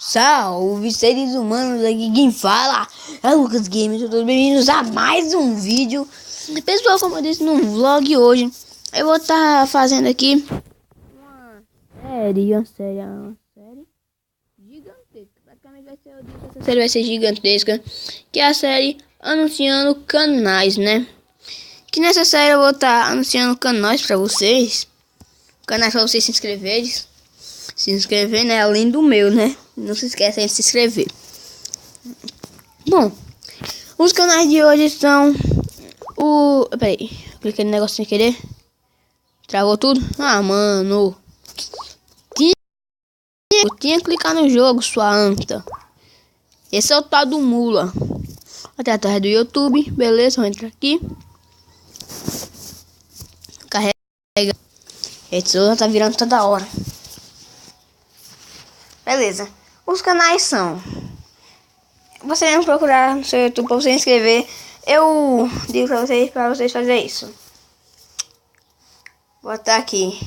Salve, seres humanos, aqui quem fala é o Lucas Games, todos bem-vindos a mais um vídeo. Pessoal, como eu disse no vlog hoje, eu vou estar fazendo aqui uma série gigantesca. Praticamente vai ser o dia que essa série vai ser gigantesca, que é a série anunciando canais, né? Que nessa série eu vou estar anunciando canais pra vocês, canais pra vocês se inscrever, né? Além do meu, né? Não se esqueçam de se inscrever. Bom, os canais de hoje são o... Peraí, cliquei no negócio sem querer. Travou tudo? Ah, mano. Eu tinha que clicar no jogo, sua anta. Esse é o tal do Mula. Até atrás do YouTube. Beleza, vou entrar aqui. Carrega. Esse tá virando toda hora. Beleza. Os canais são... Você vai procurar no seu YouTube para você inscrever. Eu digo para vocês fazer isso. Vou botar aqui.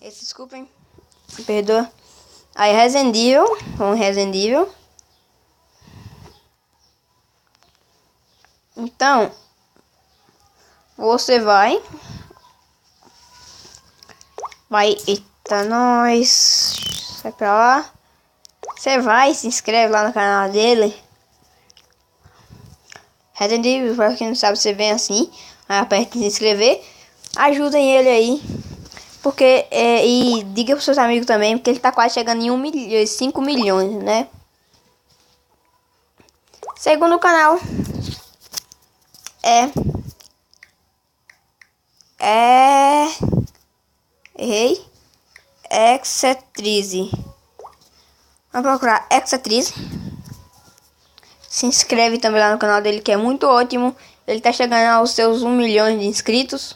Desculpem. Perdoa. Aí Resident Evil. Vamos Resident Evil. Então. Você vai. Eita, nós. Sai pra lá. Você vai, se inscreve lá no canal dele. Resident Evil, pra quem não sabe, você vem assim. Aí aperta em se inscrever. Ajudem ele aí. Porque, e diga pros seus amigos também, porque ele tá quase chegando em 5 milhões, né? Segundo canal. Errei. Exatriz. Vamos procurar Exatriz. Se inscreve também lá no canal dele, que é muito ótimo. Ele tá chegando aos seus 1 milhão de inscritos.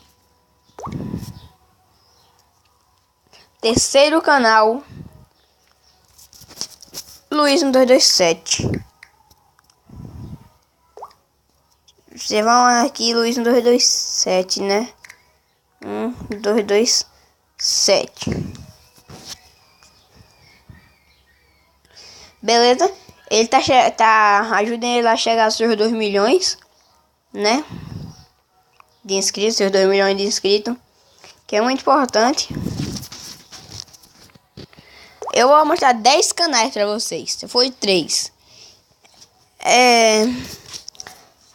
Terceiro canal, Luiz1227. Vocês vão aqui, Luiz1227, né? 1227. Beleza? Ele ajudem ele a chegar aos seus 2 milhões, né? De inscritos, seus 2 milhões de inscritos, que é muito importante. Eu vou mostrar 10 canais pra vocês. Foi 3.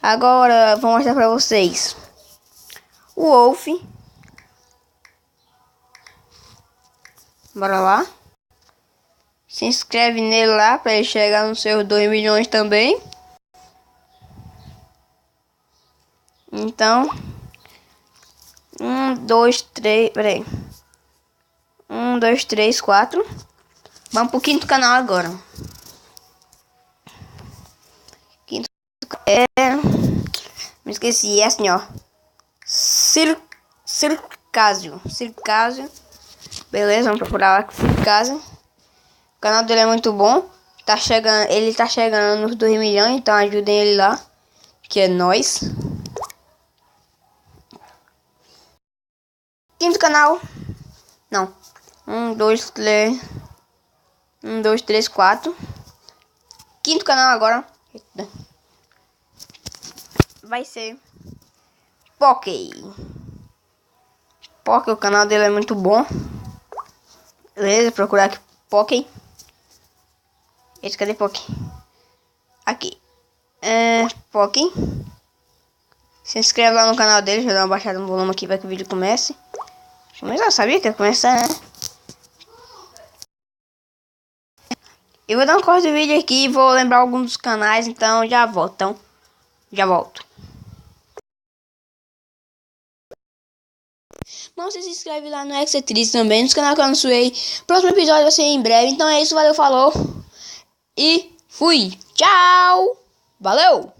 Agora vou mostrar pra vocês o Wolf. Bora lá. Se inscreve nele lá para ele chegar nos seus 2 milhões também. Então, 1, 2, 3, peraí. 1, 2, 3, 4. Vamos pro quinto canal agora. Quinto me esqueci, é assim, ó. Circásio. Beleza, vamos procurar lá Circásio. O canal dele é muito bom. Ele tá chegando nos 2 milhões, então ajudem ele lá, que é nóis. Quinto canal. Não. 1, 2, 3. 1, 2, 3, 4. Quinto canal agora. Vai ser Poké. O canal dele é muito bom. Beleza, procurar aqui Poké. Cadê Poké? Aqui. Poké. Se inscreve lá no canal dele. Deixa eu dar uma baixada no volume aqui para que o vídeo comece. Mas eu sabia que ia começar, né? Eu vou dar um corte do vídeo aqui e vou lembrar alguns dos canais, então já volto. Bom, você se inscreve lá no Exatriz também, nos canais que eu anunciei. Próximo episódio vai ser em breve. Então é isso, valeu, falou. E fui. Tchau. Valeu.